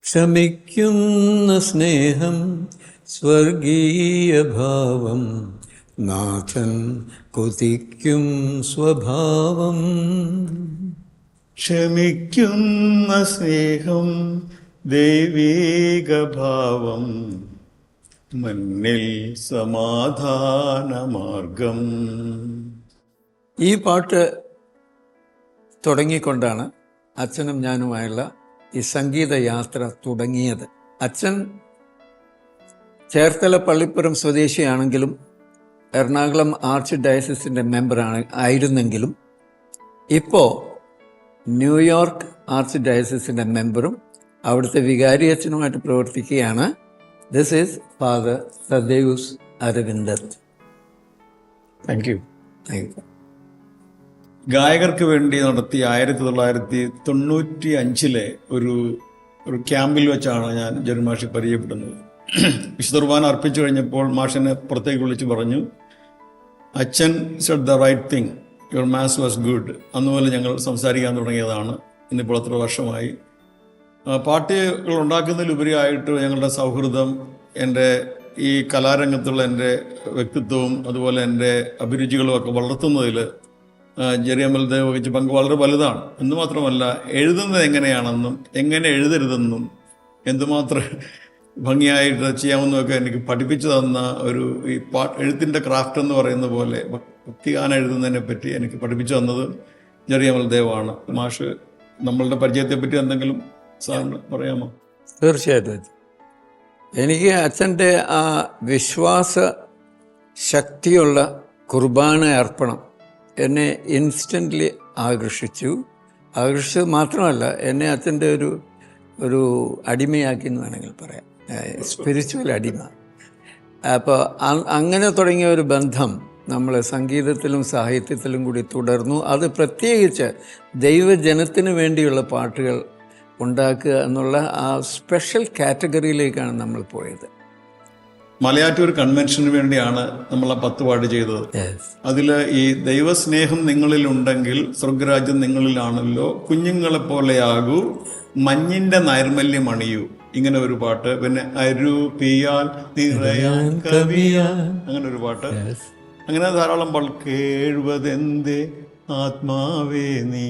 ക്ഷമിക്കുന്ന സ്നേഹം സ്വർഗീയ ഭാവം, നാഥൻ കൊതിക്കും സ്വഭാവം. ക്ഷമിക്കുന്ന സ്നേഹം ദൈവീക ഭാവം, മണ്ണിൽ സമാധാനമാർഗം. ഈ പാട്ട് തുടങ്ങിക്കൊണ്ടാണ് അച്ഛനും ഞാനുമായുള്ള ഈ സംഗീത യാത്ര തുടങ്ങിയത്. അച്ഛൻ ചേർത്തല പള്ളിപ്പുറം സ്വദേശിയാണെങ്കിലും എറണാകുളം ആർച്ച് ഡയസിസിൻ്റെ ആയിരുന്നെങ്കിലും ഇപ്പോൾ ന്യൂയോർക്ക് ആർച്ച് ഡയസിസിൻ്റെ മെമ്പറും അവിടുത്തെ വികാരി അച്ഛനുമായിട്ട് പ്രവർത്തിക്കുകയാണ്. This is father Thaddeus Aravindar. Thank you. Thank you. ഗായകർക്ക് വേണ്ടി നടത്തിയ 1995 ഒരു ക്യാമ്പിൽ വെച്ചാണ് ഞാൻ ജെറി മാഷെ പരിചയപ്പെടുന്നത്. വിശുദ്ധ കുർബാന അർപ്പിച്ചു കഴിഞ്ഞപ്പോൾ മാഷിനെ പുറത്തേക്ക് വിളിച്ച് പറഞ്ഞു, അച്ഛൻ said the right thing, your mass was good. അന്നുപോലെ ഞങ്ങൾ സംസാരിക്കാൻ തുടങ്ങിയതാണ്. ഇന്നിപ്പോൾ എത്ര വർഷമായി. പാട്ടുകൾ ഉണ്ടാക്കുന്നതിലുപരിയായിട്ട് ഞങ്ങളുടെ സൗഹൃദം, എൻ്റെ ഈ കലാരംഗത്തുള്ള എൻ്റെ വ്യക്തിത്വവും അതുപോലെ എൻ്റെ അഭിരുചികളും ഒക്കെ വളർത്തുന്നതിൽ ജെറി അമൽദേവ് വഹിച്ച പങ്ക് വളരെ വലുതാണ്. എന്നുമാത്രമല്ല, എഴുതുന്നത് എങ്ങനെയാണെന്നും എങ്ങനെ എഴുതരുതെന്നും എന്തുമാത്രം ഭംഗിയായിട്ട് ചെയ്യാമെന്നൊക്കെ എനിക്ക് പഠിപ്പിച്ചു തന്ന ഈ എഴുത്തിൻ്റെ ക്രാഫ്റ്റ് എന്ന് പറയുന്ന പോലെ ഭക്തിഗാനം എഴുതുന്നതിനെ പറ്റി എനിക്ക് പഠിപ്പിച്ചു തന്നത് ജെറി അമൽദേവാണ്. മാഷ് നമ്മളുടെ പരിചയത്തെപ്പറ്റി എന്തെങ്കിലും സാറിന് പറയാമോ? തീർച്ചയായിട്ടും. എനിക്ക് അച്ഛൻ്റെ ആ വിശ്വാസ ശക്തിയുള്ള കുർബാന അർപ്പണം എന്നെ ഇൻസ്റ്റൻ്റ്ലി ആകർഷിച്ചത് മാത്രമല്ല, എന്നെ അച്ഛൻ്റെ ഒരു അടിമയാക്കി എന്ന് വേണമെങ്കിൽ പറയാം, സ്പിരിച്വൽ അടിമ. അപ്പോൾ അങ്ങനെ തുടങ്ങിയ ഒരു ബന്ധം നമ്മൾ സംഗീതത്തിലും സാഹിത്യത്തിലും കൂടി തുടർന്നു. അത് പ്രത്യേകിച്ച് ദൈവജനത്തിന് വേണ്ടിയുള്ള പാട്ടുകൾ ഉണ്ടാക്കുക എന്നുള്ള ആ സ്പെഷ്യൽ കാറ്റഗറിയിലേക്കാണ് നമ്മൾ പോയത്. മലയാറ്റൂർ കൺവെൻഷന് വേണ്ടിയാണ് നമ്മൾ ആ 10 പാട്ട് ചെയ്തത്. അതിൽ ഈ ദൈവസ്നേഹം നിങ്ങളിലുണ്ടെങ്കിൽ സ്വർഗരാജ്യം നിങ്ങളിലാണല്ലോ, കുഞ്ഞുങ്ങളെ പോലെയാകൂ, മഞ്ഞിന്റെ നൈർമല്യം അണിയൂ, ഇങ്ങനെ ഒരു പാട്ട്. പിന്നെ അരൂപിയാൽ നിറയാൻ കവിയാൻ, അങ്ങനെ ഒരു പാട്ട്. അങ്ങനെ ധാരാളം പാട്ട്. കേഴുവതെന്തേ ആത്മാവേ നീ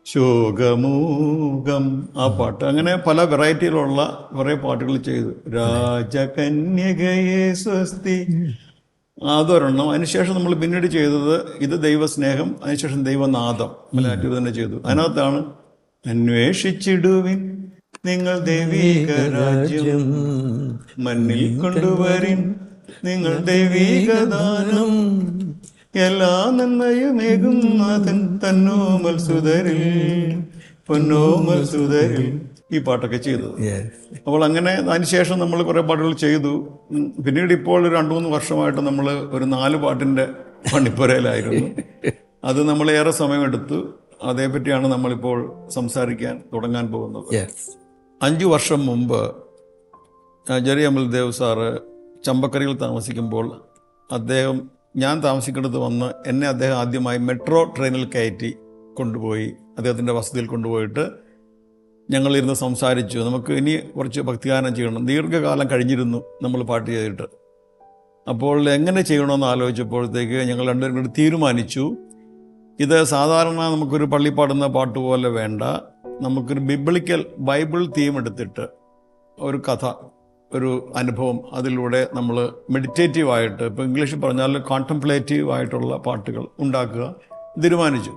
ശോകമൂകം, ആ പാട്ട്. അങ്ങനെ പല വെറൈറ്റിയിലുള്ള കുറേ പാട്ടുകൾ ചെയ്തു. രാജകന്യകയെ സ്വസ്തി, അതൊരെണ്ണം. അതിനുശേഷം നമ്മൾ പിന്നീട് ചെയ്തത് ഇത് ദൈവസ്നേഹം, അതിനുശേഷം ദൈവനാദം മലയാറ്റൂർ തന്നെ ചെയ്തു. അതിനകത്താണ് അന്വേഷിച്ചിടുവിൻ നിങ്ങൾ ദൈവീക രാജ്യം, മണ്ണിൽ കൊണ്ടുവരിൻ നിങ്ങൾ ദൈവീക ദാനം, എല്ലാ നന്മയുമേകും നാഥൻ തന്നോമൽ സുതരിൽ പൊന്നോമൽ സുതരിൽ, ഈ പാട്ടൊക്കെ ചെയ്തത്. അപ്പോൾ അങ്ങനെ അതിനുശേഷം നമ്മൾ കുറേ പാട്ടുകൾ ചെയ്തു. പിന്നീട് ഇപ്പോൾ 2-3 വർഷമായിട്ട് നമ്മൾ ഒരു 4 പാട്ടിൻ്റെ പണിപ്പുരയിലായിരുന്നു. അത് നമ്മൾ ഏറെ സമയമെടുത്തു. അതേപറ്റിയാണ് നമ്മളിപ്പോൾ സംസാരിക്കാൻ തുടങ്ങാൻ പോകുന്നത്. 5 വർഷം മുമ്പ് ജെറി അമൽദേവ് സാറ് ചമ്പക്കരയിൽ താമസിക്കുമ്പോൾ ഞാൻ താമസിക്കുന്നിടത്ത് വന്ന് എന്നെ അദ്ദേഹം ആദ്യമായി മെട്രോ ട്രെയിനിൽ കയറ്റി കൊണ്ടുപോയി അദ്ദേഹത്തിൻ്റെ വസതിയിൽ കൊണ്ടുപോയിട്ട് ഞങ്ങളിരുന്ന് സംസാരിച്ചു. നമുക്ക് ഇനി കുറച്ച് ഭക്തിഗാനം ചെയ്യണം. ദീർഘകാലം കഴിഞ്ഞിരുന്നു നമ്മൾ പാട്ട് ചെയ്തിട്ട്. അപ്പോൾ എങ്ങനെ ചെയ്യണമെന്ന് ആലോചിച്ചപ്പോഴത്തേക്ക് ഞങ്ങൾ രണ്ടുപേരും കൂടി തീരുമാനിച്ചു, ഇത് സാധാരണ നമുക്കൊരു പള്ളി പാടുന്ന പാട്ട് പോലെ വേണ്ട, നമുക്കൊരു ബൈബിൾ തീം എടുത്തിട്ട് ഒരു കഥ, ഒരു അനുഭവം, അതിലൂടെ നമ്മൾ മെഡിറ്റേറ്റീവായിട്ട്, ഇപ്പോൾ ഇംഗ്ലീഷിൽ പറഞ്ഞാൽ കോൺടംപ്ലേറ്റീവ് ആയിട്ടുള്ള പാട്ടുകൾ ഉണ്ടാക്കുക തീരുമാനിച്ചു.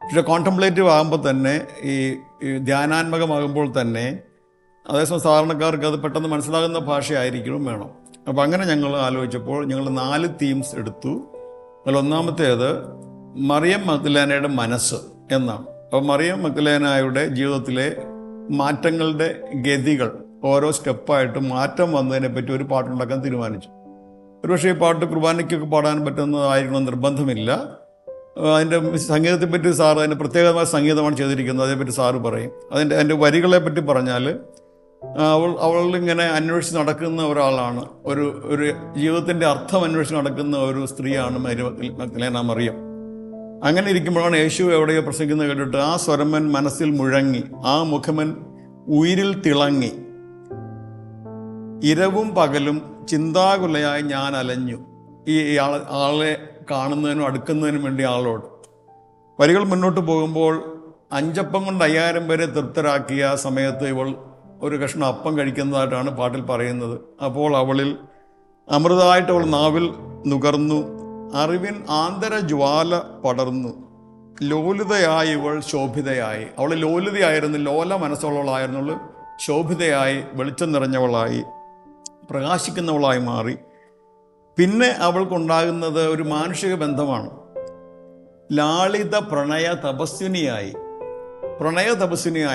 പക്ഷേ കോൺടംപ്ലേറ്റീവ് ആകുമ്പോൾ തന്നെ ഈ ധ്യാനാത്മകമാകുമ്പോൾ തന്നെ അതേസമയം സാധാരണക്കാർക്ക് അത് പെട്ടെന്ന് മനസ്സിലാകുന്ന ഭാഷയായിരിക്കണം വേണം. അപ്പോൾ അങ്ങനെ ഞങ്ങൾ ആലോചിച്ചപ്പോൾ ഞങ്ങൾ 4 തീംസ് എടുത്തു. അതിൽ ഒന്നാമത്തേത് മറിയം മഗ്ദലേനയുടെ മനസ്സ് എന്നാണ്. അപ്പോൾ മറിയം മഗ്ദലേനയുടെ ജീവിതത്തിലെ മാറ്റങ്ങളുടെ ഗതികൾ, ഓരോ സ്റ്റെപ്പായിട്ട് മാറ്റം വന്നതിനെ പറ്റി ഒരു പാട്ടുണ്ടാക്കാൻ തീരുമാനിച്ചു. ഒരുപക്ഷെ ഈ പാട്ട് കുർബാനയ്ക്കൊക്കെ പാടാൻ പറ്റുന്നതായിരിക്കണം നിർബന്ധമില്ല. അതിൻ്റെ സംഗീതത്തെപ്പറ്റി സാറ്, അതിൻ്റെ പ്രത്യേകമായ സംഗീതമാണ് ചെയ്തിരിക്കുന്നത്, അതേപ്പറ്റി സാറ് പറയും. അതിൻ്റെ വരികളെ പറ്റി പറഞ്ഞാൽ അവളിങ്ങനെ അന്വേഷിച്ച് നടക്കുന്ന ഒരാളാണ്, ഒരു ജീവിതത്തിൻ്റെ അർത്ഥം അന്വേഷിച്ച് നടക്കുന്ന ഒരു സ്ത്രീയാണ് മഗ്ദലേന മറിയം. അങ്ങനെ ഇരിക്കുമ്പോഴാണ് യേശു എവിടെയോ പ്രസംഗിക്കുന്നത് കേട്ടിട്ട് ആ സ്വരമൻ മനസ്സിൽ മുഴങ്ങി, ആ മുഖമൻ ഉയിരിൽ തിളങ്ങി, ഇരവും പകലും ചിന്താകുലയായി ഞാൻ അലഞ്ഞു. ഈ ആളെ കാണുന്നതിനും അടുക്കുന്നതിനും വേണ്ടി ആളോട്. വരികൾ മുന്നോട്ട് പോകുമ്പോൾ 5 അപ്പം കൊണ്ട് 5000 പേരെ തൃപ്തരാക്കിയ സമയത്ത് ഇവൾ ഒരു കഷ്ണം അപ്പം കഴിക്കുന്നതായിട്ടാണ് പാട്ടിൽ പറയുന്നത്. അപ്പോൾ അവളിൽ അമൃതമായിട്ട് അവൾ നാവിൽ നുകർന്നു, അറിവിൻ ആന്തരജ്വാല പടർന്നു, ലോലിതയായി ഇവൾ ശോഭിതയായി. അവൾ ലോലിതയായിരുന്നു, ലോല മനസ്സുള്ളവളായിരുന്നു, ശോഭിതയായി, വെളിച്ചം നിറഞ്ഞവളായി, പ്രകാശിക്കുന്നവളായി മാറി. പിന്നെ അവൾക്കുണ്ടാകുന്നത് ഒരു മാനുഷിക ബന്ധമാണ്. ലാളിത പ്രണയ തപസ്വിനിയായി,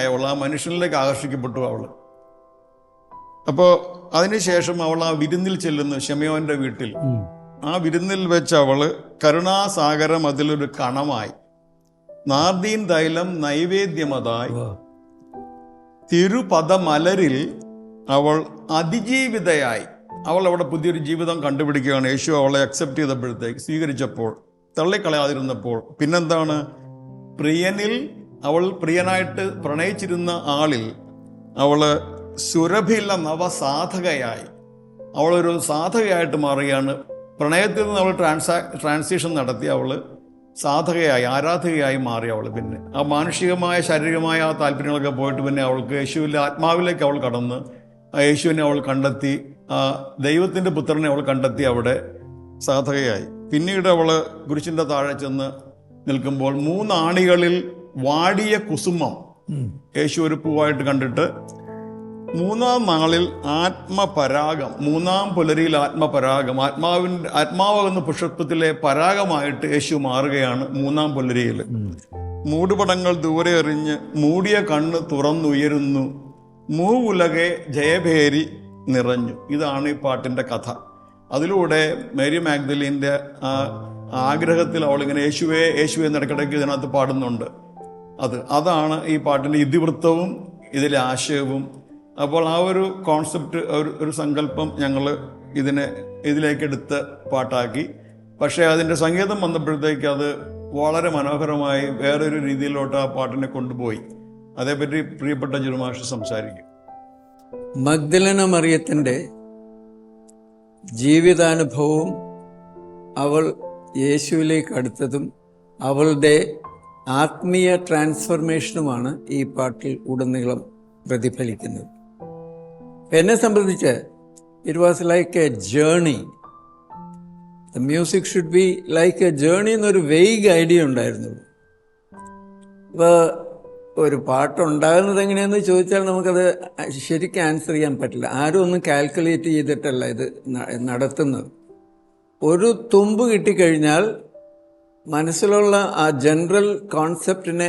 അവൾ ആ മനുഷ്യനിലേക്ക് ആകർഷിക്കപ്പെട്ടു അവൾ. അപ്പോൾ അതിനുശേഷം അവൾ ആ വിരുന്നിൽ ചെല്ലുന്നു, ശമയോന്റെ വീട്ടിൽ. ആ വിരുന്നിൽ വെച്ച് അവള് കരുണാസാഗരം അതിലൊരു കണമായി, നാർദീൻ തൈലം നൈവേദ്യമതായി, തിരുപദമലരിൽ അവൾ അതിജീവിതയായി. അവൾ അവിടെ പുതിയൊരു ജീവിതം കണ്ടുപിടിക്കുകയാണ്. യേശു അവളെ അക്സെപ്റ്റ് ചെയ്തപ്പോഴത്തേക്ക്, സ്വീകരിച്ചപ്പോൾ, തള്ളിക്കളയാതിരുന്നപ്പോൾ. പിന്നെന്താണ്? പ്രിയനിൽ അവൾ പ്രിയനായിട്ട് പ്രണയിച്ചിരുന്ന ആളിൽ അവള് സുരഭില നവസാധകയായി, അവളൊരു സാധകയായിട്ട് മാറുകയാണ്. പ്രണയത്തിൽ നിന്ന് അവൾ ട്രാൻസിഷൻ നടത്തി അവൾ സാധകയായി, ആരാധകയായി മാറി അവൾ. പിന്നെ ആ മാനുഷികമായ ശാരീരികമായ ആ താല്പര്യങ്ങളൊക്കെ പോയിട്ട് പിന്നെ അവൾക്ക് യേശുവിൻ്റെ ആത്മാവിലേക്ക് അവൾ കടന്ന് ആ യേശുവിനെ അവൾ കണ്ടെത്തി, ആ ദൈവത്തിൻ്റെ പുത്രനെ അവൾ കണ്ടെത്തി അവിടെ സാധകയായി. പിന്നീട് അവൾ കുരിശിൻ്റെ താഴെ ചെന്ന് നിൽക്കുമ്പോൾ 3 ആണികളിൽ വാടിയ കുസുമം യേശു ഒരു പൂവായിട്ട് കണ്ടിട്ട് 3-ാം നാളിൽ ആത്മപരാഗം, 3-ാം പുലരിയിൽ ആത്മപരാഗം, ആത്മാവെന്ന പുഷ്പത്തിലെ പരാഗമായിട്ട് യേശു മാറുകയാണ് 3-ാം പുലരിയിൽ. മൂടുപടങ്ങൾ ദൂരെ എറിഞ്ഞ് മൂടിയ കണ്ണ് തുറന്നുയരുന്നു, മൂവുലകെ ജയഭേരി നിറഞ്ഞു. ഇതാണ് ഈ പാട്ടിൻ്റെ കഥ. അതിലൂടെ മേരി മാഗ്ദലീൻ്റെ ആഗ്രഹത്തിൽ അവളിങ്ങനെ യേശുവേ യേശുവേ എന്നിടയ്ക്കിടയ്ക്ക് ഇതിനകത്ത് പാടുന്നുണ്ട്. അതാണ് ഈ പാട്ടിൻ്റെ ഇതിവൃത്തവും ഇതിലെ ആശയവും. അപ്പോൾ ആ ഒരു കോൺസെപ്റ്റ്, ഒരു സങ്കല്പം ഞങ്ങൾ ഇതിലേക്കെടുത്ത് പാട്ടാക്കി. പക്ഷേ അതിൻ്റെ സംഗീതം വന്നപ്പോഴത്തേക്ക് അത് വളരെ മനോഹരമായി വേറൊരു രീതിയിലോട്ട് ആ പാട്ടിനെ കൊണ്ടുപോയി. അതേപ്പറ്റി പ്രിയപ്പെട്ട ജുറുമാഷ് സംസാരിക്കും. മഗ്ദലേന മറിയത്തിൻ്റെ ജീവിതാനുഭവവും അവൾ യേശുവിലേക്ക് അടുത്തതും അവളുടെ ആത്മീയ ട്രാൻസ്ഫർമേഷനുമാണ് ഈ പാട്ടിൽ ഉടനീളം പ്രതിഫലിക്കുന്നത്. എന്നെ സംബന്ധിച്ച് it was like A journey. The music should be like A journey എന്നൊരു വെയ്ഗ് ഐഡിയ ഉണ്ടായിരുന്നുള്ളൂ. ഇപ്പോൾ ഒരു പാട്ടുണ്ടാകുന്നത് എങ്ങനെയാണെന്ന് ചോദിച്ചാൽ നമുക്കത് ശരിക്കും ആൻസർ ചെയ്യാൻ പറ്റില്ല. ആരും ഒന്നും കാൽക്കുലേറ്റ് ചെയ്തിട്ടല്ല ഇത് നടത്തുന്നത്. ഒരു തുമ്പ് കിട്ടിക്കഴിഞ്ഞാൽ മനസ്സിലുള്ള ആ ജനറൽ കോൺസെപ്റ്റിനെ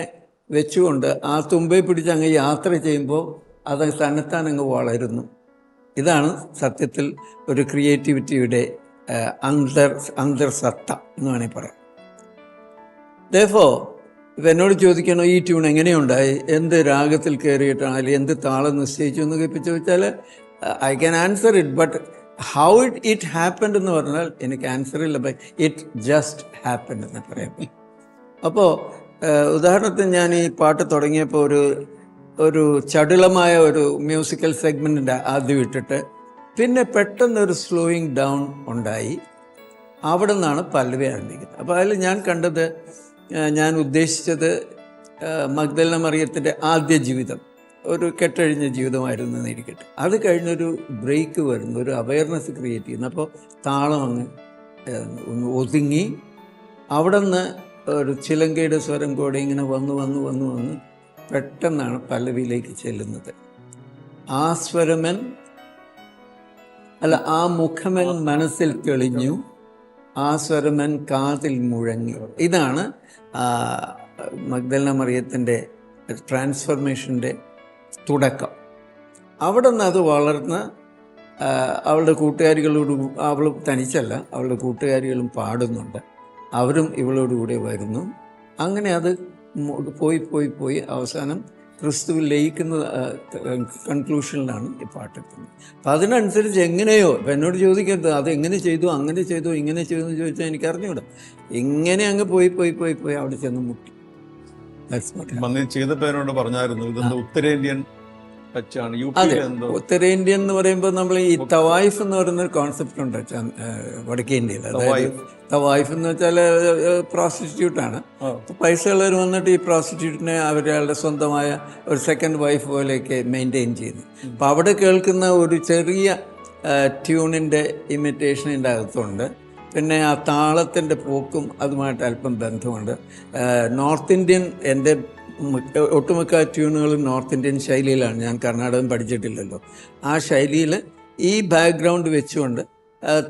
വെച്ചുകൊണ്ട് ആ തുമ്പെ പിടിച്ച് അങ്ങ് യാത്ര ചെയ്യുമ്പോൾ അത് തന്നെത്താൻ അങ്ങ് വളരുന്നു. ഇതാണ് സത്യത്തിൽ ഒരു ക്രിയേറ്റിവിറ്റിയുടെ അന്തർസത്ത എന്ന് വേണമെങ്കിൽ പറയാം. Therefore, ഇപ്പം എന്നോട് ചോദിക്കണോ ഈ ട്യൂൺ എങ്ങനെയുണ്ടായി, എന്ത് രാഗത്തിൽ കയറിയിട്ടാണ്, അല്ലെങ്കിൽ എന്ത് താളം നിശ്ചയിച്ചു എന്നൊക്കെ ഇപ്പം ചോദിച്ചാൽ I can answer it. But how it happened എന്ന് പറഞ്ഞാൽ എനിക്ക് ആൻസർ ഇല്ല. ബൈ ഇറ്റ് ജസ്റ്റ് ഹാപ്പൻഡ് എന്ന് പറയാം. അപ്പോൾ ഉദാഹരണത്തിന് ഞാൻ ഈ പാട്ട് തുടങ്ങിയപ്പോൾ ഒരു ചടുലമായ ഒരു മ്യൂസിക്കൽ സെഗ്മെൻറ്റിൻ്റെ ആദ്യം ഇട്ടിട്ട് പിന്നെ പെട്ടെന്നൊരു സ്ലോയിങ് ഡൗൺ ഉണ്ടായി. അവിടെ നിന്നാണ് പല്ലവി ആരംഭിക്കുന്നത്. അപ്പോൾ അതിൽ ഞാൻ ഉദ്ദേശിച്ചത് മഗ്ദലേന മറിയത്തിൻ്റെ ആദ്യ ജീവിതം ഒരു കെട്ടഴിഞ്ഞ ജീവിതമായിരുന്നു എന്നിരിക്കട്ടെ. അത് കഴിഞ്ഞൊരു ബ്രേക്ക് വരുന്നു, ഒരു അവയർനെസ് ക്രിയേറ്റ് ചെയ്യുന്നു. അപ്പോൾ താളം അങ്ങ് ഒന്ന് ഒതുങ്ങി അവിടെ നിന്ന് ഒരു ചിലങ്കയുടെ സ്വരം കൂടെ ഇങ്ങനെ വന്ന് പെട്ടെന്നാണ് പല്ലവിയിലേക്ക് ചെല്ലുന്നത്. ആ മുഖമൻ മനസ്സിൽ തെളിഞ്ഞു, ആ സ്വരമൻ കാതിൽ മുഴങ്ങി. ഇതാണ് മഗ്ദലേന മറിയത്തിൻ്റെ ട്രാൻസ്ഫർമേഷൻ്റെ തുടക്കം. അവിടെ നിന്ന് അത് വളർന്ന് അവളുടെ കൂട്ടുകാരികളോട്, അവൾ തനിച്ചല്ല, അവളുടെ കൂട്ടുകാരികളും പാടുന്നുണ്ട്, അവരും ഇവളോടുകൂടെ വരുന്നു. അങ്ങനെ അത് പോയി അവസാനം ക്രിസ്തുവിൽ ലയിക്കുന്ന കൺക്ലൂഷനിലാണ് ഈ പാട്ടെത്തുന്നത്. അപ്പം അതിനനുസരിച്ച് എങ്ങനെയോ, ഇപ്പം എന്നോട് ചോദിക്കരുത് അത് എങ്ങനെ ചെയ്തു, അങ്ങനെ ചെയ്തു, ഇങ്ങനെ ചെയ്തു എന്ന് ചോദിച്ചാൽ എനിക്ക് അറിഞ്ഞൂടാ. ഇങ്ങനെ അങ്ങ് പോയി പോയി പോയി പോയി അവിടെ ചെന്ന് മുട്ടി. വന്ന് ചെയ്ത പേരോട് പറഞ്ഞായിരുന്നു ഇതെന്താ ഉത്തരേന്ത്യൻ ടച്ചാണ്, യു അതെ, പിയിൽ എന്തോ ഉത്തരേന്ത്യൻ എന്ന് പറയുമ്പോൾ നമ്മൾ ഈ തവായിഫ് എന്ന് പറയുന്നൊരു കോൺസെപ്റ്റ് ഉണ്ട് വടക്കേ ഇന്ത്യയിൽ. അതായത് തവായിഫ് എന്ന് വെച്ചാൽ പ്രോസ്റ്റിറ്റ്യൂട്ടാണ്. പൈസ ഉള്ളവർ വന്നിട്ട് ഈ പ്രോസ്റ്റിറ്റ്യൂട്ടിനെ അവരുടെ സ്വന്തമായ ഒരു സെക്കൻഡ് വൈഫ് പോലെയൊക്കെ മെയിൻറ്റെയിൻ ചെയ്യുന്നു. അപ്പം അവിടെ കേൾക്കുന്ന ഒരു ചെറിയ ട്യൂണിൻ്റെ ഇമിറ്റേഷനിൻ്റെ അകത്തുണ്ട്. പിന്നെ ആ താളത്തിൻ്റെ പോക്കും അതുമായിട്ട് അല്പം ബന്ധമുണ്ട്. നോർത്ത് ഇന്ത്യൻ, എൻ്റെ ഒട്ടുമിക്ക ട്യൂണുകളും നോർത്ത് ഇന്ത്യൻ ശൈലിയിലാണ്. ഞാൻ കർണാടകം പഠിച്ചിട്ടില്ലല്ലോ. ആ ശൈലിയിൽ ഈ ബാക്ക്ഗ്രൗണ്ട് വെച്ചുകൊണ്ട്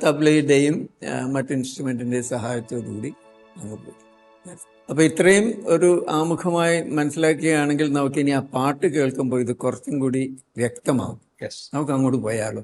തബ്ലയുടെയും മറ്റ് ഇൻസ്ട്രുമെൻറ്റിൻ്റെയും സഹായത്തോടുകൂടി അങ്ങ് പോയി. അപ്പോൾ ഇത്രയും ഒരു ആമുഖമായി മനസ്സിലാക്കുകയാണെങ്കിൽ നമുക്കിനി ആ പാട്ട് കേൾക്കുമ്പോൾ ഇത് കുറച്ചും കൂടി വ്യക്തമാവും. നമുക്ക് അങ്ങോട്ട് പോയാലോ?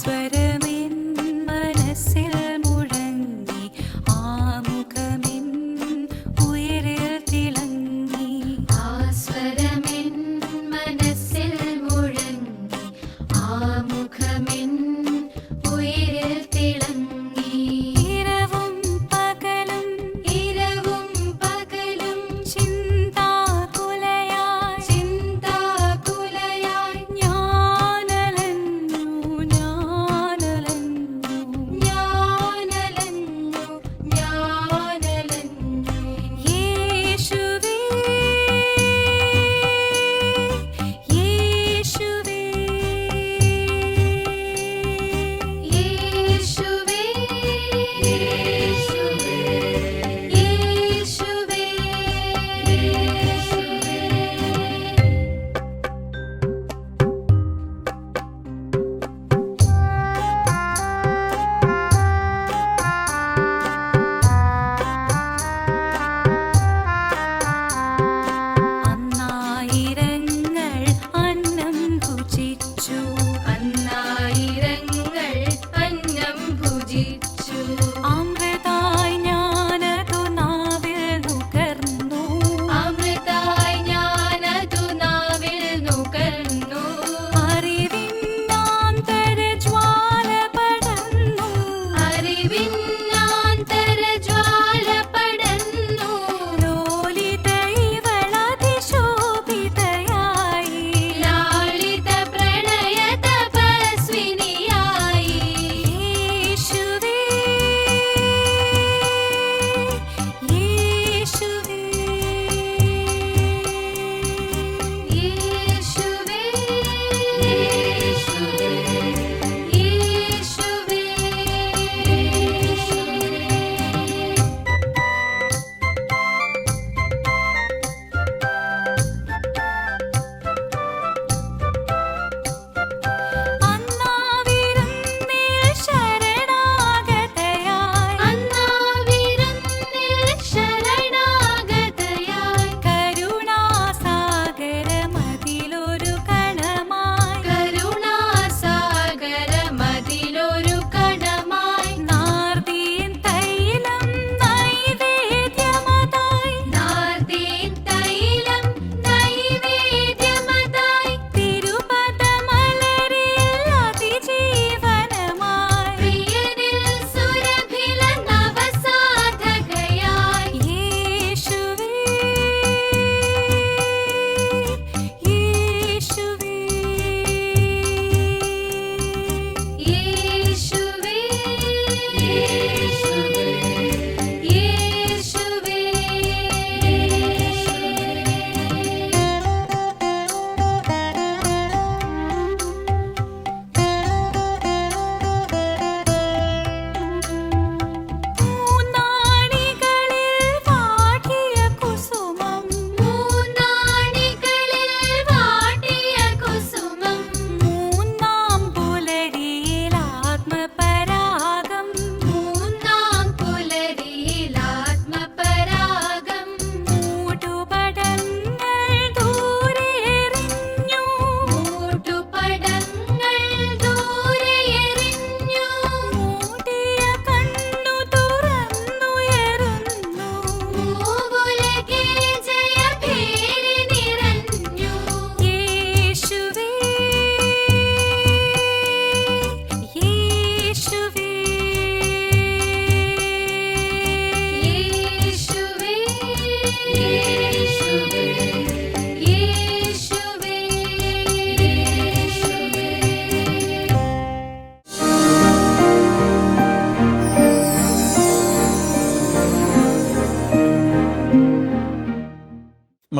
സ്വരമെൻ മനസ്സിൽ മുഴങ്ങി, ആമുഖമെൻ ഉയരിൽ തിളങ്ങി. ആ സ്വരമെൻ മനസ്സിൽ മുഴങ്ങി, ആമുഖമെൻ ഉയരിൽ തിളങ്ങി. ഇരവും പകലും ഇരവും പകലും ചിന്താകുലയായി ചിന്താകുലയായി ഞാനലഞ്ഞു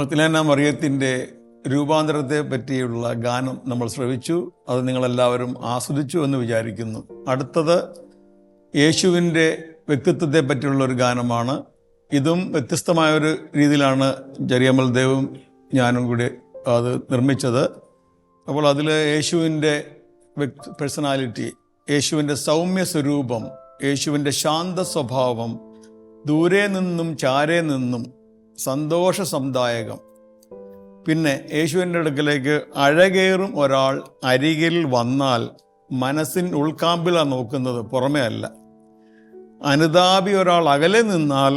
മഗ്ദലേന മറിയത്തിൻ്റെ രൂപാന്തരത്തെ പറ്റിയുള്ള ഗാനം നമ്മൾ ശ്രവിച്ചു. അത് നിങ്ങളെല്ലാവരും ആസ്വദിച്ചു എന്ന് വിചാരിക്കുന്നു. അടുത്തത് യേശുവിൻ്റെ വ്യക്തിത്വത്തെ പറ്റിയുള്ള ഒരു ഗാനമാണ്. ഇതും വ്യത്യസ്തമായൊരു രീതിയിലാണ് ജെറിയമൽ ദേവും ഞാനും കൂടി അത് നിർമ്മിച്ചത്. അപ്പോൾ അതിൽ യേശുവിൻ്റെ പേഴ്സണാലിറ്റി, യേശുവിൻ്റെ സൗമ്യ സ്വരൂപം, യേശുവിൻ്റെ ശാന്ത സ്വഭാവം, ദൂരെ നിന്നും ചാരെ നിന്നും സന്തോഷ സമുദായകം, പിന്നെ യേശുവിൻ്റെ അടുക്കലേക്ക് അഴകേറും ഒരാൾ അരികിൽ വന്നാൽ മനസ്സിൻ ഉൾക്കാമ്പിലാണ് നോക്കുന്നത്, പുറമേ അല്ല. അനുതാപി ഒരാൾ അകലെ നിന്നാൽ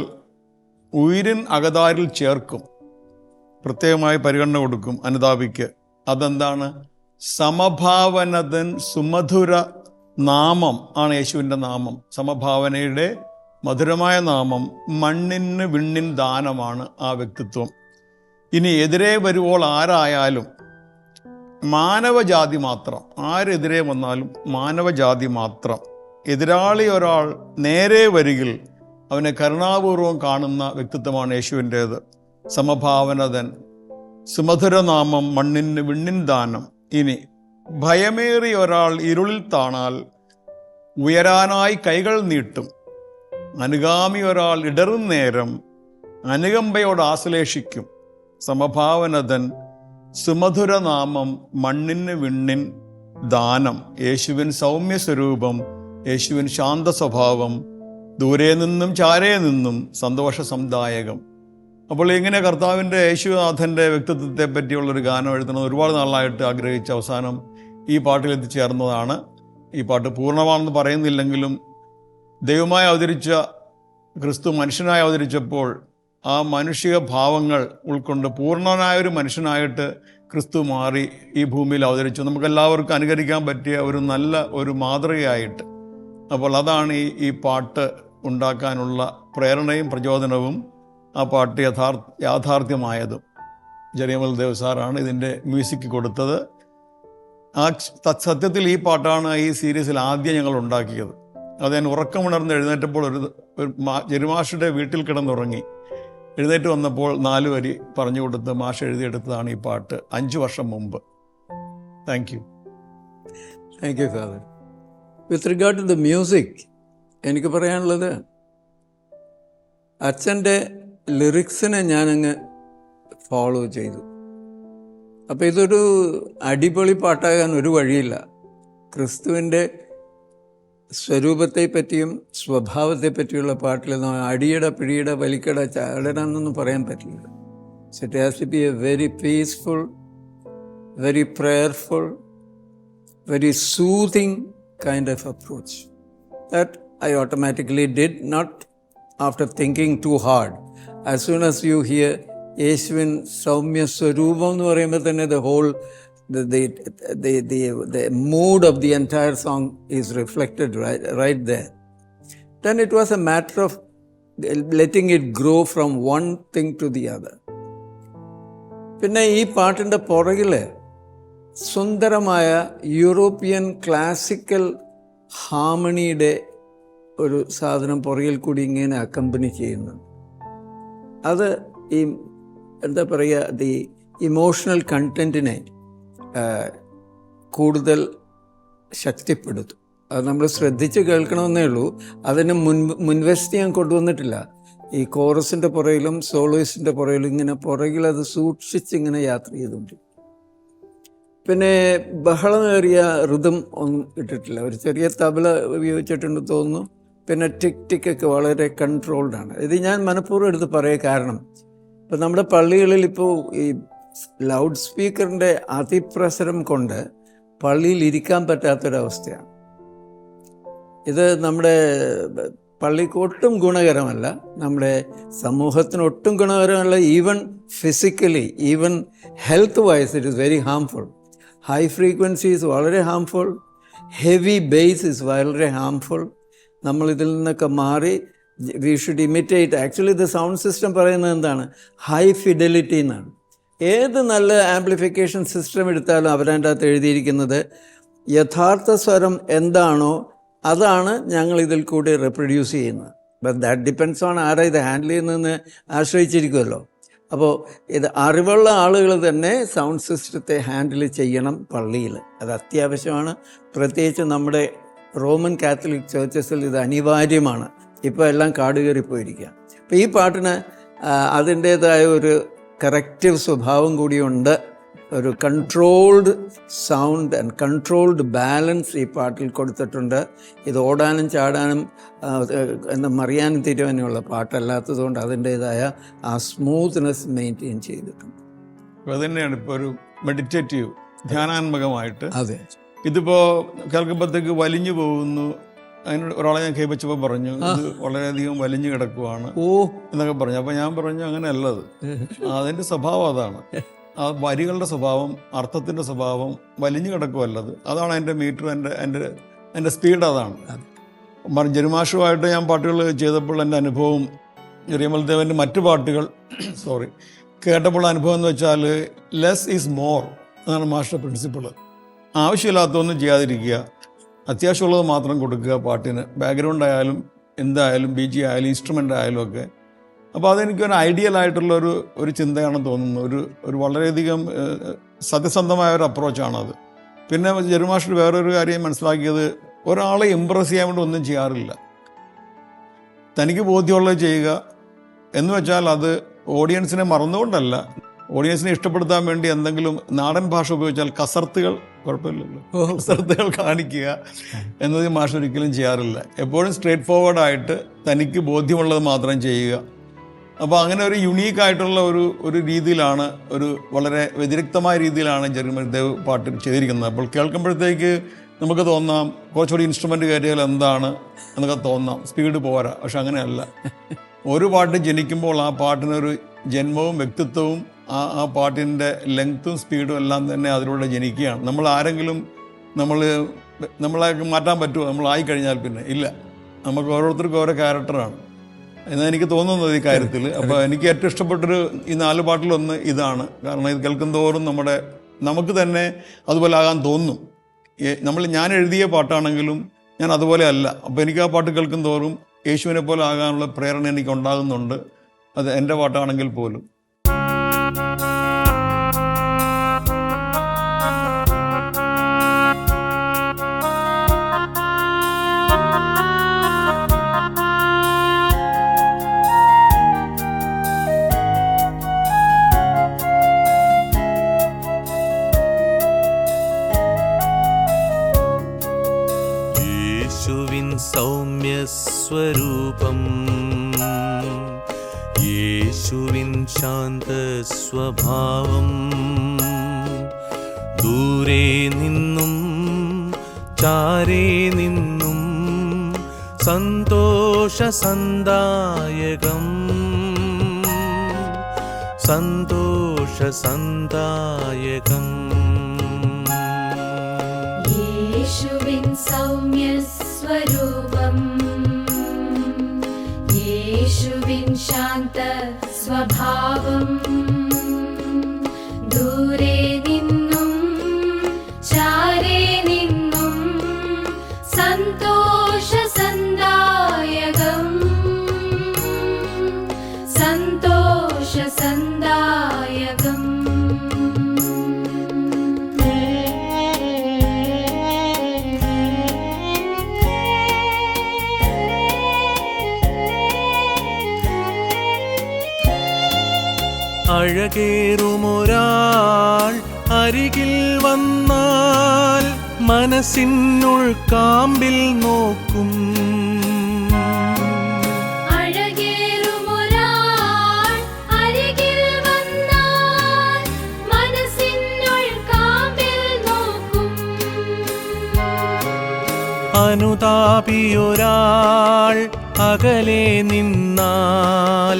ഉയിരിൻ അകതാരിൽ ചേർക്കും, പ്രത്യേകമായി പരിഗണന കൊടുക്കും അനുതാപിക്ക്. അതെന്താണ്? സമഭാവനതൻ സുമധുര നാമം ആണ് യേശുവിൻ്റെ നാമം. സമഭാവനയുടെ മധുരമായ നാമം. മണ്ണിന് വിണ്ണിൻ ദാനമാണ് ആ വ്യക്തിത്വം. ഇനി എതിരെ വരുവോൾ ആരായാലും മാനവജാതി മാത്രം, ആരെതിരെ വന്നാലും മാനവജാതി മാത്രം. എതിരാളി ഒരാൾ നേരെ വരികിൽ അവനെ കരുണാപൂർവം കാണുന്ന വ്യക്തിത്വമാണ് യേശുവിൻ്റേത്. സമഭാവനതൻ, സുമധുരനാമം, മണ്ണിന് വിണ്ണിൻ ദാനം. ഇനി ഭയമേറിയ ഒരാൾ ഇരുളിൽ താണാൽ ഉയരാനായി കൈകൾ നീട്ടും. അനുഗാമി ഒരാൾ ഇടറും നേരം അനുകമ്പയോട് ആശ്ലേഷിക്കും. സമഭാവനതൻ, സുമധുരനാമം, മണ്ണിന് വിണ്ണിൻ ദാനം. യേശുവിൻ സൗമ്യ സ്വരൂപം, യേശുവിൻ ശാന്ത സ്വഭാവം, ദൂരെ നിന്നും ചാരേ നിന്നും സന്തോഷ സമുദായകം. അപ്പോൾ ഇങ്ങനെ കർത്താവിൻ്റെ യേശുനാഥൻ്റെ വ്യക്തിത്വത്തെ പറ്റിയുള്ളൊരു ഗാനം എഴുതണമെന്ന് ഒരുപാട് നാളായിട്ട് ആഗ്രഹിച്ച അവസാനം ഈ പാട്ടിൽ എത്തിച്ചേർന്നതാണ്. ഈ പാട്ട് പൂർണ്ണമാണെന്ന് പറയുന്നില്ലെങ്കിലും ദൈവമായി അവതരിച്ച ക്രിസ്തു മനുഷ്യനായി അവതരിച്ചപ്പോൾ ആ മാനുഷിക ഭാവങ്ങൾ ഉൾക്കൊണ്ട് പൂർണ്ണനായൊരു മനുഷ്യനായിട്ട് ക്രിസ്തു മാറി ഈ ഭൂമിയിൽ അവതരിച്ചു. നമുക്കെല്ലാവർക്കും അനുകരിക്കാൻ പറ്റിയ ഒരു നല്ല ഒരു മാതൃകയായിട്ട്. അപ്പോൾ അതാണ് ഈ പാട്ട് ഉണ്ടാക്കാനുള്ള പ്രേരണയും പ്രചോദനവും ആ പാട്ട് യാഥാർത്ഥ്യമായതും. ജെറിയമൽ ദേവ് സാറാണ് ഇതിൻ്റെ മ്യൂസിക് കൊടുത്തത്. സത്യത്തിൽ ഈ പാട്ടാണ് ഈ സീരീസിൽ ആദ്യം ഞങ്ങൾ ഉണ്ടാക്കിയത്. അത് ഞാൻ ഉറക്കമുണർന്ന് എഴുന്നേറ്റപ്പോൾ ജെറിമാഷയുടെ വീട്ടിൽ കിടന്നുറങ്ങി. എഴുന്നേറ്റ് വന്നപ്പോൾ 4 വരി പറഞ്ഞു കൊടുത്ത് മാഷ് എഴുതിയെടുത്തതാണ് ഈ പാട്ട് 5 വർഷം മുമ്പ്. Thank you. Thank you father. With regard to the music എനിക്ക് പറയാനുള്ളത്, അച്ഛൻ്റെ ലിറിക്സിനെ ഞാനങ്ങ് ഫോളോ ചെയ്തു. അപ്പോൾ ഇതൊരു അടിപൊളി പാട്ടാകാൻ ഒരു വഴിയില്ല. ക്രിസ്തുവിൻ്റെ സ്വരൂപത്തെ പറ്റിയും സ്വഭാവത്തെ പറ്റിയുള്ള പാട്ടിൽ അടിയട പിടിയട വലിക്കട ചാടണമെന്നൊന്നും പറയാൻ പറ്റില്ല. So it has to be a very peaceful, very prayerful, very soothing kind of approach that I automatically did, not after thinking too hard. As soon as you hear Yeshuvin Saumya Swarupam എന്ന് പറയുമ്പോൾ തന്നെ the whole the mood of the entire song is reflected right there. Then it was a matter of letting it grow from one thing to the other. പിന്നെ ഈ പാട്ടിൻ്റെ പുറകിൽ സുന്ദരമായ European classical ഹാർമണിയുടെ ഒരു സാധനം പുറകിൽ കൂടി ഇങ്ങനെ അക്കമ്പനി ചെയ്യുന്നു. അത് ഈ എന്താ പറയുക, ദി ഇമോഷണൽ കണ്ടന്റിനെ കൂടുതൽ ശക്തിപ്പെടുത്തും. അത് നമ്മൾ ശ്രദ്ധിച്ച് കേൾക്കണമെന്നേ ഉള്ളൂ. അതിന് മുൻവശത്ത് ഞാൻ കൊണ്ടുവന്നിട്ടില്ല. ഈ കോറസിൻ്റെ പുറകിലും സോളോയിസ്റ്റിൻ്റെ പുറകിലും ഇങ്ങനെ പുറകിൽ അത് സൂക്ഷിച്ചിങ്ങനെ യാത്ര ചെയ്തുകൊണ്ട്. പിന്നെ ബഹളമേറിയ ഋതം ഒന്നും ഇട്ടിട്ടില്ല. ഒരു ചെറിയ തബല ഉപയോഗിച്ചിട്ടുണ്ട് തോന്നുന്നു. പിന്നെ ടിക്കൊക്കെ വളരെ കൺട്രോൾഡാണ്. ഇത് ഞാൻ മനഃപൂർവ്വം എടുത്ത് പറയുക കാരണം ഇപ്പം നമ്മുടെ പള്ളികളിൽ ഇപ്പോൾ ഈ ലൗഡ് സ്പീക്കറിൻ്റെ അതിപ്രസരം കൊണ്ട് പള്ളിയിൽ ഇരിക്കാൻ പറ്റാത്തൊരവസ്ഥയാണ്. ഇത് നമ്മുടെ പള്ളിക്ക് ഒട്ടും ഗുണകരമല്ല, നമ്മുടെ സമൂഹത്തിന് ഒട്ടും ഗുണകരമല്ല. Even physically, even health wise it is very harmful. High frequencies വളരെ ഹാംഫുൾ, ഹെവി ബേസ് ഇസ് വളരെ ഹാംഫുൾ. നമ്മളിതിൽ നിന്നൊക്കെ മാറി വി ഷുഡ് ഇമിറ്റേറ്റ്. ആക്ച്വലി ഇത് സൗണ്ട് സിസ്റ്റം പറയുന്നത് എന്താണ്? ഹൈ ഫിഡലിറ്റി എന്നാണ്. ഏത് നല്ല ആംപ്ലിഫിക്കേഷൻ സിസ്റ്റം എടുത്താലും അവരതിൻ്റെ അകത്ത് എഴുതിയിരിക്കുന്നത് യഥാർത്ഥ സ്വരം എന്താണോ അതാണ് ഞങ്ങൾ ഇതിൽ കൂടി റെപ്രൊഡ്യൂസ് ചെയ്യുന്നത്. ബട്ട് ദാറ്റ് ഡിപ്പെൻഡ്സ് ഓൺ ആരാ ഇത് ഹാൻഡിൽ ചെയ്യുന്നതെന്ന് ആശ്രയിച്ചിരിക്കുമല്ലോ. അപ്പോൾ ഇത് അറിവുള്ള ആളുകൾ തന്നെ സൗണ്ട് സിസ്റ്റത്തെ ഹാൻഡിൽ ചെയ്യണം പള്ളിയിൽ. അത് അത്യാവശ്യമാണ്. പ്രത്യേകിച്ച് നമ്മുടെ റോമൻ കാത്തലിക് ചേർച്ചസിൽ ഇത് അനിവാര്യമാണ്. ഇപ്പോൾ എല്ലാം കാട് കയറിപ്പോയിരിക്കുക. അപ്പോൾ ഈ പാട്ടിന് അതിൻ്റേതായ ഒരു കറക്റ്റീവ് സ്വഭാവം കൂടിയുണ്ട്. ഒരു controlled sound and controlled balance ഈ പാട്ടിൽ കൊടുത്തിട്ടുണ്ട്. ഇത് ഓടാനും ചാടാനും മറിയാനും തിരുവാനുമുള്ള പാട്ടല്ലാത്തതുകൊണ്ട് അതിൻ്റേതായ ആ സ്മൂത്ത്നെസ് മെയിൻറ്റെയിൻ ചെയ്തിട്ടുണ്ട്. അത് തന്നെയാണ് ഇപ്പോൾ ഒരു മെഡിറ്റേറ്റീവ്, ധ്യാനാത്മകമായിട്ട്. അതെ, ഇതിപ്പോൾ കേൾക്കുമ്പോഴത്തേക്ക് വലിഞ്ഞു പോകുന്നു. അതിനോട് ഒരാളെ ഞാൻ കേൾപ്പിച്ചപ്പോൾ പറഞ്ഞു ഇത് വളരെയധികം വലിഞ്ഞു കിടക്കുവാണ് എന്നൊക്കെ പറഞ്ഞു. അപ്പോൾ ഞാൻ പറഞ്ഞു അങ്ങനെയല്ലത്, അതിൻ്റെ സ്വഭാവം അതാണ്. ആ വരികളുടെ സ്വഭാവം, അർത്ഥത്തിൻ്റെ സ്വഭാവം വലിഞ്ഞു കിടക്കുമല്ലത്. അതാണ് എൻ്റെ മീറ്റർ, എൻ്റെ സ്പീഡ് അതാണ്. ജനുമാഷുമായിട്ട് ഞാൻ പാട്ടുകൾ ചെയ്തപ്പോൾ എൻ്റെ അനുഭവം, റിയമൽദേവൻ്റെ മറ്റു പാട്ടുകൾ കേട്ടപ്പോൾ അനുഭവം എന്ന് വെച്ചാൽ ലെസ് ഈസ് മോർ എന്നാണ് മാസ്റ്റർ പ്രിൻസിപ്പിൾ. ആവശ്യമില്ലാത്തതൊന്നും ചെയ്യാതിരിക്കുക, അത്യാവശ്യമുള്ളത് മാത്രം കൊടുക്കുക പാട്ടിന്. ബാക്ക്ഗ്രൗണ്ട് ആയാലും എന്തായാലും BG ആയാലും ഇൻസ്ട്രുമെൻ്റ് ആയാലും ഒക്കെ. അപ്പോൾ അതെനിക്കൊരു ഐഡിയൽ ആയിട്ടുള്ള ഒരു ചിന്തയാണെന്ന് തോന്നുന്നു. ഒരു വളരെയധികം സത്യസന്ധമായ ഒരു അപ്രോച്ചാണത്. പിന്നെ ജെറുമാസ്റ്റർ വേറൊരു കാര്യം മനസ്സിലാക്കിയത്, ഒരാളെ ഇമ്പ്രസ് ചെയ്യാൻ വേണ്ടി ഒന്നും ചെയ്യാറില്ല. തനിക്ക് ബോധ്യമുള്ളത് ചെയ്യുക എന്ന് വെച്ചാൽ അത് ഓഡിയൻസിനെ മറന്നുകൊണ്ടല്ല, ഓഡിയൻസിനെ ഇഷ്ടപ്പെടുത്താൻ വേണ്ടി എന്തെങ്കിലും നാടൻ ഭാഷ ഉപയോഗിച്ചാൽ കസർത്തുകൾ, കുഴപ്പമില്ലല്ലോ, കസർത്തുകൾ കാണിക്കുക എന്നത് മാഷ് ഒരിക്കലും ചെയ്യാറില്ല. എപ്പോഴും സ്ട്രേറ്റ് ഫോർവേഡായിട്ട് തനിക്ക് ബോധ്യമുള്ളത് മാത്രം ചെയ്യുക. അപ്പോൾ അങ്ങനെ ഒരു യുണീക്കായിട്ടുള്ള ഒരു രീതിയിലാണ്, ഒരു വളരെ വ്യതിരിക്തമായ രീതിയിലാണ് ജെറുമൽദേവ് പാട്ട് ചെയ്തിരിക്കുന്നത്. അപ്പോൾ കേൾക്കുമ്പോഴത്തേക്ക് നമുക്ക് തോന്നാം കുറച്ചുകൂടി ഇൻസ്ട്രുമെൻ്റ് കയറ്റിയാൽ എന്താണ് എന്നൊക്കെ തോന്നാം, സ്പീഡ് പോരാ. പക്ഷെ അങ്ങനെയല്ല. ഒരു പാട്ട് ജനിക്കുമ്പോൾ ആ പാട്ടിനൊരു ജന്മവും വ്യക്തിത്വവും ആ പാട്ടിൻ്റെ ലെങ്ത്തും സ്പീഡും എല്ലാം തന്നെ അതിലൂടെ ജനിക്കുകയാണ്. നമ്മളെ മാറ്റാൻ പറ്റുമോ? നമ്മളായി കഴിഞ്ഞാൽ പിന്നെ ഇല്ല. നമുക്ക് ഓരോരുത്തർക്കും ഓരോ ക്യാരക്ടറാണ് എന്നാണ് എനിക്ക് തോന്നുന്നത് ഈ കാര്യത്തിൽ. അപ്പോൾ എനിക്ക് ഏറ്റവും ഇഷ്ടപ്പെട്ടൊരു ഈ 4 പാട്ടിലൊന്ന് ഇതാണ്. കാരണം ഇത് കേൾക്കുന്തോറും നമുക്ക് തന്നെ അതുപോലെ ആകാൻ തോന്നും. ഞാൻ എഴുതിയ പാട്ടാണെങ്കിലും ഞാൻ അതുപോലെ അല്ല. അപ്പോൾ എനിക്ക് ആ പാട്ട് കേൾക്കുന്തോറും യേശുവിനെ പോലെ ആകാനുള്ള പ്രേരണ എനിക്ക് ഉണ്ടാകുന്നുണ്ട്. അത് എൻ്റെ പാട്ടാണെങ്കിൽ പോലും. സൗമ്യസ്വരൂപം, യേശുവിൻ ശാന്തസ്വഭാവം, ദൂരെ നിന്നും ചാരേ നിന്നും സന്തോഷസന്ദായകം, സന്തോഷസന്ദായകം. യേശുവിൻ സൗമ്യസ്വരൂപം, യേശുവിൻ ശാന്ത സ്വഭാവം, ദൂരെ നിന്നും ചാരേ നിന്നും സന്തോഷസന്ദായകം, സന്തോഷസന്ദായകം. അഴകേറുമൊരാൾ അരികിൽ വന്നാൽ മനസ്സിനുൾക്കാമ്പിൽ നോക്കും, അഴകേറുമൊരാൾ അരികിൽ വന്നാൽ മനസ്സിനുൾക്കാമ്പിൽ നോക്കും, അനുതാപിയൊരാൾ അകലെ നിന്നാൽ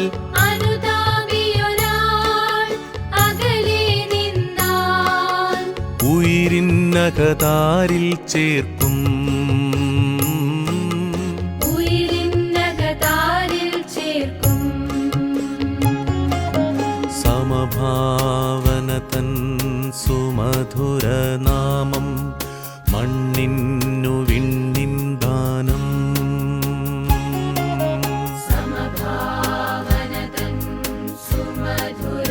ഉയിരിന്നകതാരിൽ ചേർക്കും, ഉയിരിന്നകതാരിൽ ചേർക്കും. സമഭാവന തൻ സുമധുരനാമം മണ്ണിന്നു വിണ്ണിൻ ദാനം, സമഭാവന തൻ സുമധുര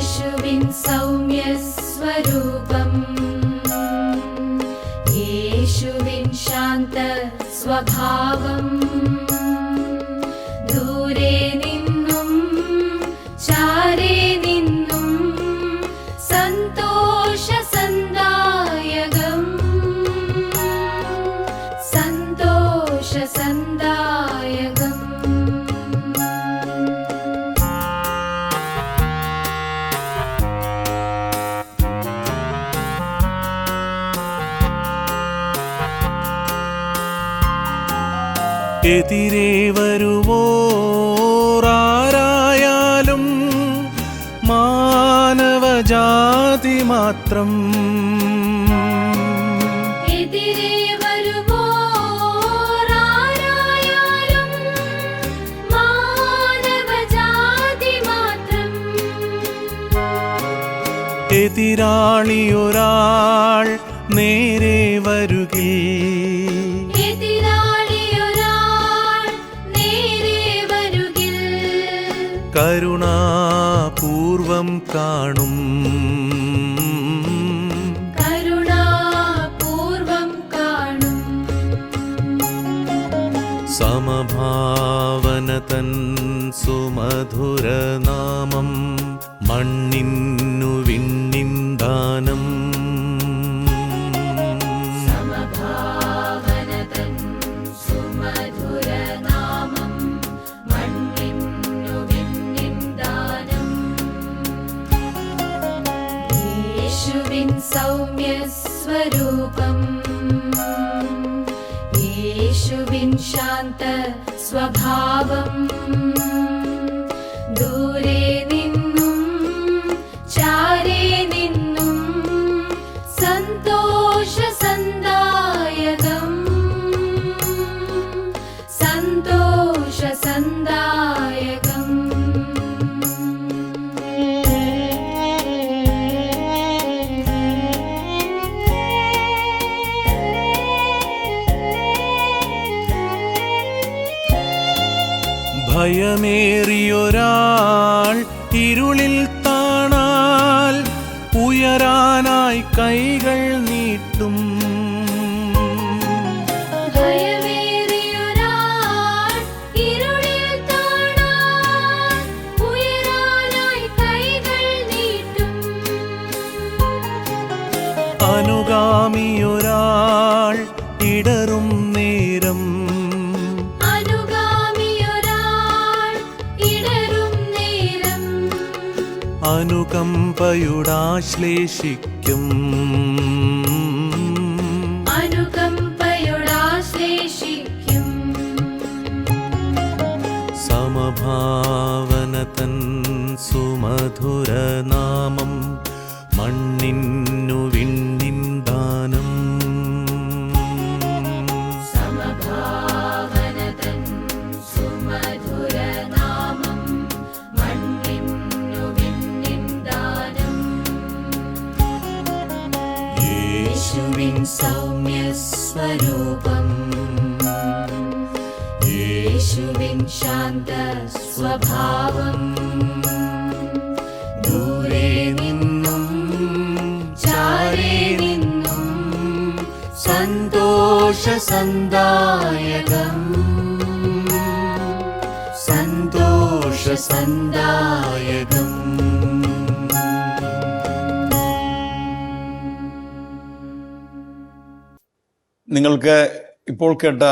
യേശുവിൻ സൗമ്യസ്വരൂപം യേശുവിൻ ശാന്ത സ്വഭാവം ദൂരെ നിന്നും ചാരെ നിന്നും സന്തോഷസന്ദായകം സന്തോഷസന്ദായകം എതിരെ വരുവോരായാലും മാനവജാതി മാത്രം എതിരെ വരുവോരായാലും മാനവജാതി മാത്രം എതിരാളിയൊരാൾ നേരെ വരുകിൽ എതിരാളിയൊരാൾ നേരെ വരുകിൽ കരുണാപൂർവം കാണും കരുണാപൂർവം കാണും സമഭാവന തൻ സുമധുരനാമം മണ്ണിന്നു വിണ്ണിൻ ദാനം സമഭാവനതൻ സുമധുരനാമം മണ്ണിന്നു വിണ്ണിൻ ദാനം യേശുവിൻ സൗമ്യസ്വരൂപം യേശുവിൻ ശാന്ത സ്വഭാവം ദൂരെ നിന്നും ചാരെ നിന്നും സന്തോഷസന്ദായകം സന്തോഷസന്ദായകം ഭയമേറിയൊരാൾ ഇരുളിൽ താണാൽ ഉയരാനായി കൈകൾ നീട്ടും ഭയമേറിയൊരാൾ ഇരുളിൽ താണാൽ ഉയരാനായി കൈകൾ നീട്ടും അനുഗാമിയൊരാൾ ഇടറും നേരം അനുഗാമിയൊരാൾ ഇടറും നേരം അനുകമ്പയുടാശ്ലേഷിക്കും അനുകമ്പയോടാശ്ലേഷിക്കും സമഭാവന തൻ സുമധുരനാമം മണ്ണിന്നു വിണ്ണിൻ ദാനം സമഭാവനതൻ സുമധുരനാമം മണ്ണിന്നു വിണ്ണിൻ ദാനം യേശുവിൻ സൗമ്യസ്വരൂപം യേശുവിൻ ശാന്ത സ്വഭാവം ദൂരെ നിന്നും ചാരെ നിന്നും സന്തോഷസന്ദായകം സന്തോഷസന്ദായകം നിങ്ങൾക്ക് ഇപ്പോൾ കേട്ട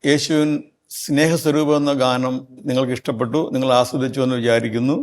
യേശുവിൻ സ്നേഹസ്വരൂപം എന്ന ഗാനം നിങ്ങൾക്ക് ഇഷ്ടപ്പെട്ടു, നിങ്ങൾ ആസ്വദിച്ചു എന്ന് വിചാരിക്കുന്നു.